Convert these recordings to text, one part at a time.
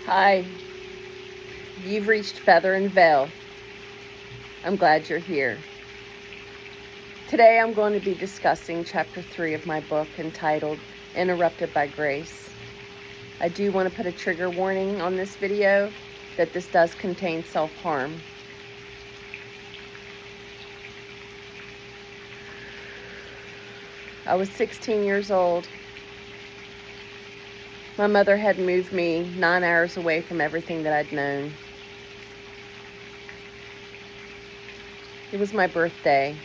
Hi, you've reached Feather and Veil. I'm glad you're here. Today I'm going to be discussing Chapter 3 of my book entitled Interrupted by Grace. I do want to put a trigger warning on this video that this does contain self-harm. I was 16 years old. My mother had moved me 9 hours away from everything that I'd known. It was my birthday.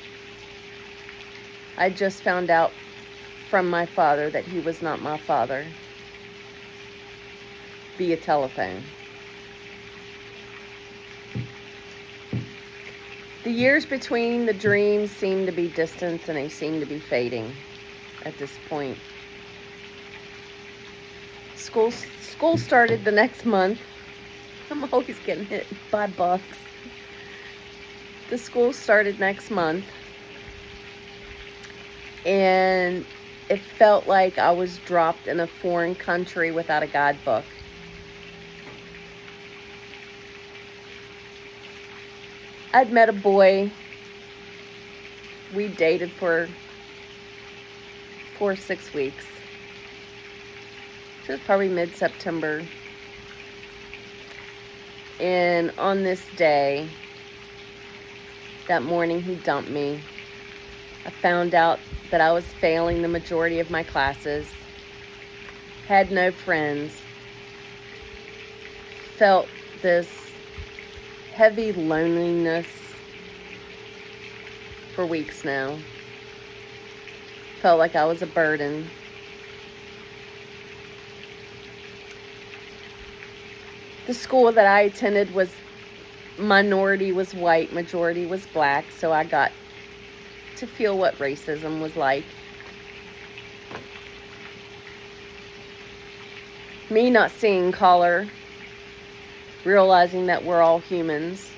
I just found out from my father that he was not my father via telephone. The years between the dreams seemed to be distant, and they seemed to be fading at this point. School started the next month. I'm always getting hit by bugs. The school started next month, and it felt like I was dropped in a foreign country without a guidebook. I'd met a boy. We dated for 4 or 6 weeks. It was probably mid-September. And on this day, that morning he dumped me. I found out that I was failing the majority of my classes, had no friends, felt this heavy loneliness for weeks now. Felt like I was a burden. The school that I attended was minority was white, majority was black, so I got to feel what racism was like. Me not seeing color, realizing that we're all humans.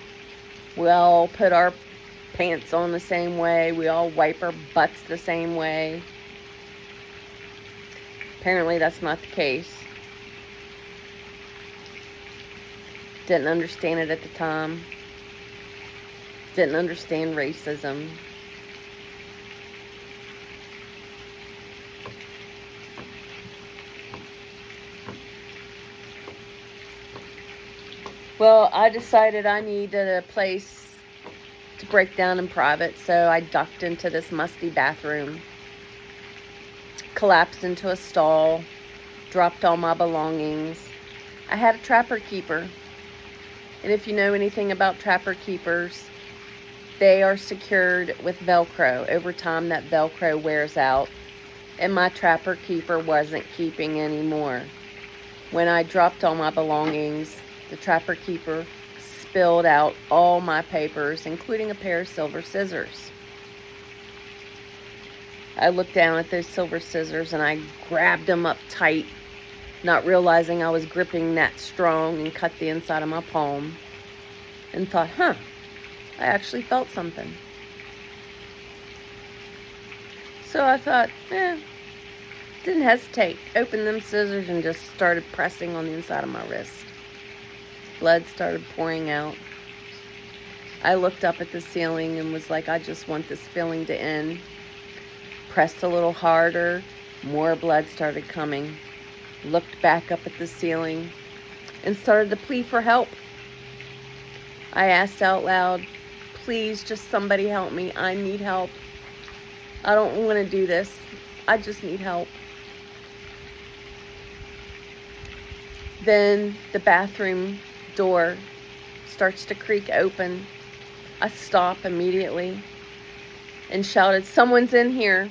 We all put our pants on the same way. We all wipe our butts the same way. Apparently that's not the case. Didn't understand it at the time. Didn't understand racism. Well, I decided I needed a place to break down in private, so I ducked into this musty bathroom, collapsed into a stall, dropped all my belongings. I had a trapper keeper. And if you know anything about trapper keepers, they are secured with Velcro. Over time, that Velcro wears out, and my trapper keeper wasn't keeping anymore. When I dropped all my belongings, the trapper keeper spilled out all my papers, including a pair of silver scissors. I looked down at those silver scissors and I grabbed them up tight, not realizing I was gripping that strong, and cut the inside of my palm, and thought, I actually felt something. So I thought, didn't hesitate, opened them scissors and just started pressing on the inside of my wrist. Blood started pouring out. I looked up at the ceiling and was like, I just want this feeling to end. Pressed a little harder, more blood started coming. Looked back up at the ceiling and started to plead for help. I asked out loud, please, just somebody help me. I need help. I don't want to do this. I just need help. Then the bathroom door starts to creak open. I stop immediately and shouted, someone's in here,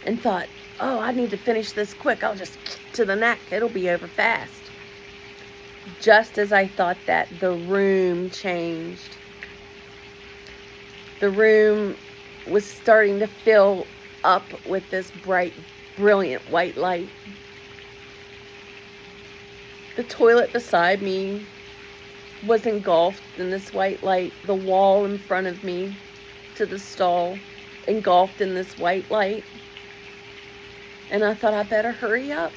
and thought, I need to finish this quick. I'll just kick to the neck. It'll be over fast. Just as I thought that, the room changed. The room was starting to fill up with this bright, brilliant white light. The toilet beside me was engulfed in this white light. The wall in front of me to the stall engulfed in this white light. And I thought I better hurry up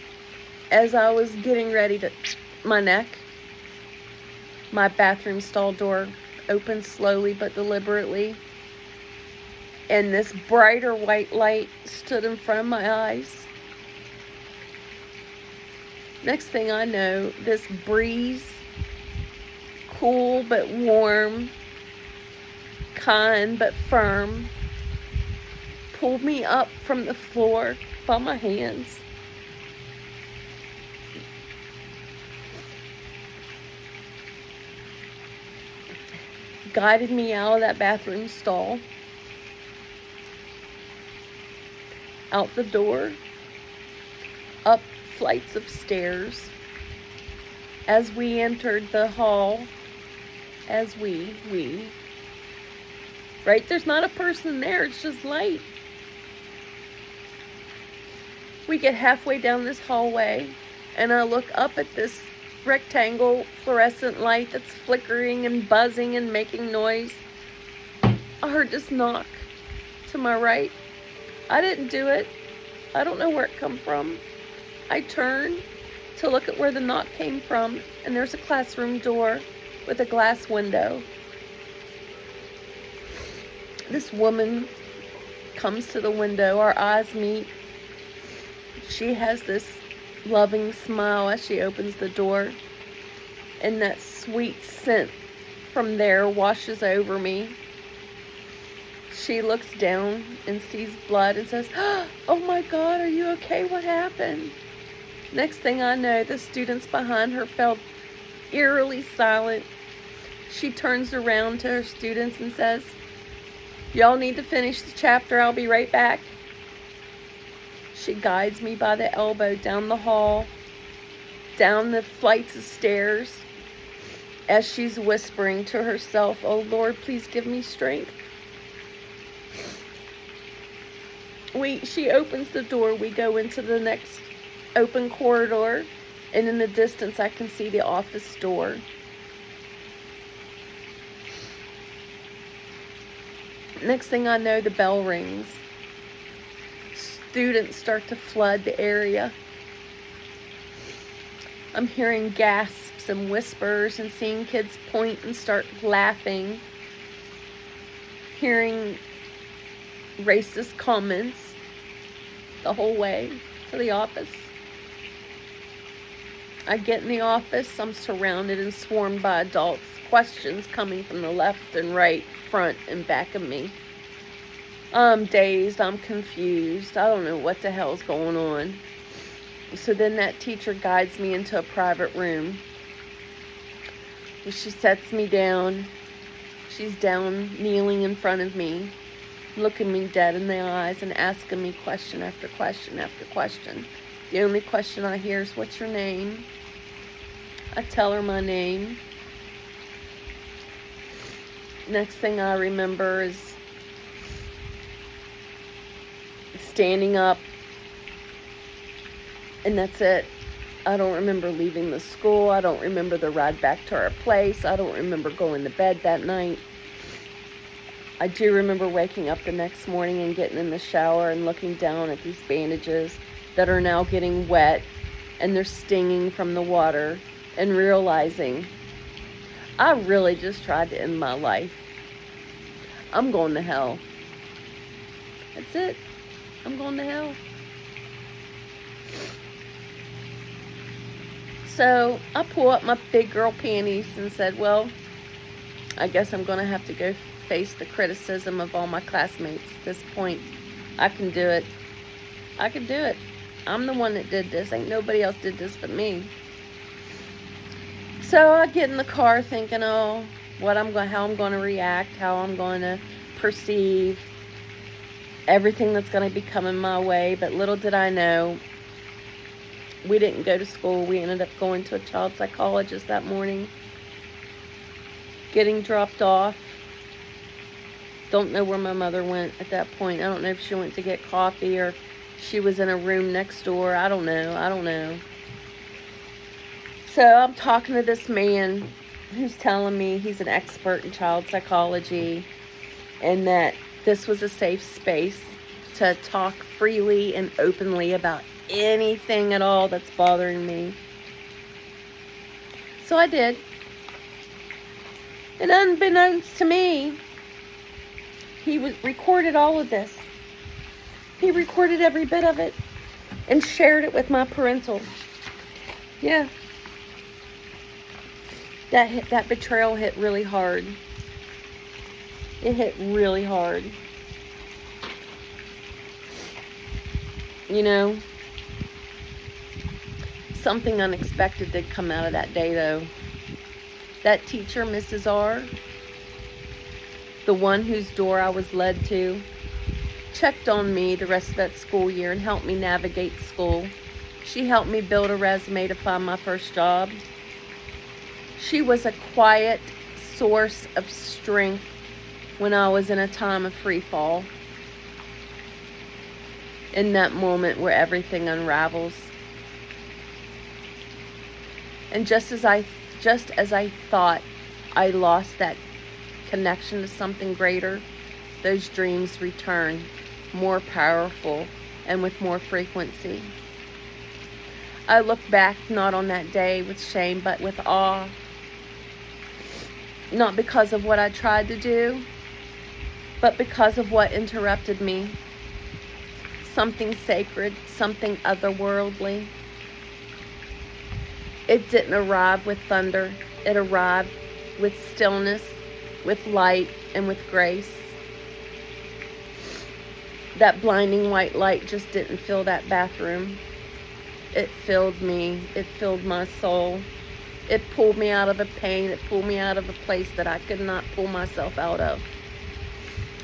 as I was getting ready to my neck. My bathroom stall door opened slowly but deliberately, and this brighter white light stood in front of my eyes. Next thing I know, this breeze, cool but warm, kind but firm, pulled me up from the floor by my hands. Guided me out of that bathroom stall, out the door, up flights of stairs. As we entered the hall, right, there's not a person there, it's just light. We get halfway down this hallway, and I look up at this rectangle fluorescent light that's flickering and buzzing and making noise. I heard this knock to my right. I didn't do it. I don't know where it come from. I turned to look at where the knock came from, and there's a classroom door with a glass window. This woman comes to the window. Our eyes meet. She has this loving smile as she opens the door, and that sweet scent from there washes over me. She looks down and sees blood and says, "Oh my God, are you okay? What happened?" Next thing I know, the students behind her fell eerily silent. She turns around to her students and says, "Y'all need to finish the chapter. I'll be right back." She guides me by the elbow down the hall, down the flights of stairs, as she's whispering to herself, "Oh Lord, please give me strength." She opens the door. We go into the next open corridor, and in the distance I can see the office door. Next thing I know, the bell rings. Students start to flood the area. I'm hearing gasps and whispers and seeing kids point and start laughing. Hearing racist comments the whole way to the office. I get in the office. I'm surrounded and swarmed by adults. Questions coming from the left and right, front and back of me. I'm dazed. I'm confused. I don't know what the hell's going on. So then that teacher guides me into a private room. She sets me down. She's down, kneeling in front of me, looking me dead in the eyes and asking me question after question after question. The only question I hear is, "What's your name?" I tell her my name. Next thing I remember is standing up, and that's it. I don't remember leaving the school. I don't remember the ride back to our place. I don't remember going to bed that night. I do remember waking up the next morning and getting in the shower and looking down at these bandages that are now getting wet and they're stinging from the water, and realizing I really just tried to end my life. I'm going to hell. That's it. I'm going to hell. So I pull up my big girl panties and said, well, I guess I'm going to have to go face the criticism of all my classmates at this point. I can do it. I can do it. I'm the one that did this. Ain't nobody else did this but me. So I get in the car thinking, oh, how I'm going to react, how I'm going to perceive everything that's going to be coming my way. But little did I know, we didn't go to school. We ended up going to a child psychologist that morning, getting dropped off. Don't know where my mother went at that point. I don't know if she went to get coffee or she was in a room next door. I don't know. So I'm talking to this man who's telling me he's an expert in child psychology and that this was a safe space to talk freely and openly about anything at all that's bothering me. So I did. And unbeknownst to me, he recorded all of this. He recorded every bit of it and shared it with my parental. Yeah. That betrayal hit really hard. It hit really hard. You know, something unexpected did come out of that day, though. That teacher, Mrs. R., the one whose door I was led to, checked on me the rest of that school year and helped me navigate school. She helped me build a resume to find my first job. She was a quiet source of strength when I was in a time of free fall. In that moment where everything unravels. And just as I thought I lost that connection to something greater, those dreams return, more powerful and with more frequency. I look back not on that day with shame, but with awe. Not because of what I tried to do, but because of what interrupted me. Something sacred, something otherworldly. It didn't arrive with thunder. It arrived with stillness, with light, and with grace. That blinding white light just didn't fill that bathroom. It filled me. It filled my soul. It pulled me out of a pain. It pulled me out of a place that I could not pull myself out of.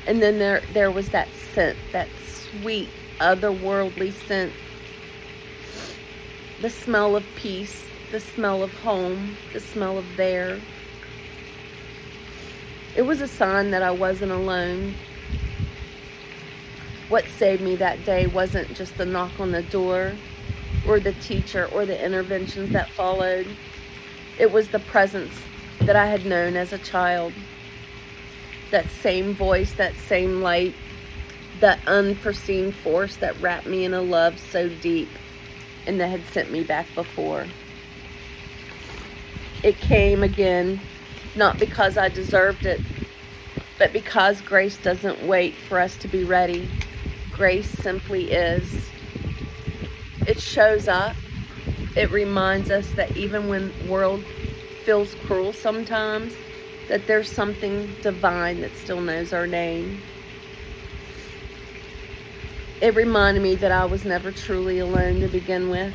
And then there was that scent, that sweet, otherworldly scent. The smell of peace, the smell of home, the smell of there. It was a sign that I wasn't alone. What saved me that day wasn't just the knock on the door or the teacher or the interventions that followed. It was the presence that I had known as a child. That same voice, that same light, that unforeseen force that wrapped me in a love so deep and that had sent me back before. It came again, not because I deserved it, but because grace doesn't wait for us to be ready. Grace simply is. It shows up. It reminds us that even when the world feels cruel sometimes, that there's something divine that still knows our name. It reminded me that I was never truly alone to begin with.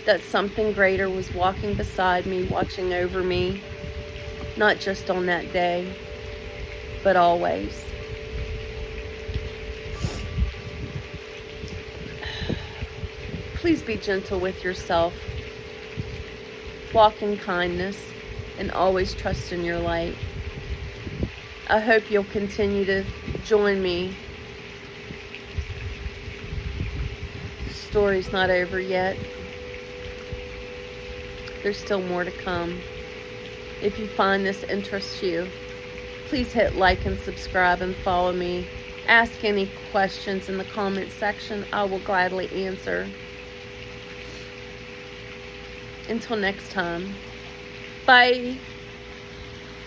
That something greater was walking beside me, watching over me, not just on that day, but always. Please be gentle with yourself. Walk in kindness and always trust in your light. I hope you'll continue to join me. The story's not over yet. There's still more to come. If you find this interests you, please hit like and subscribe and follow me. Ask any questions in the comment section. I will gladly answer. Until next time, bye.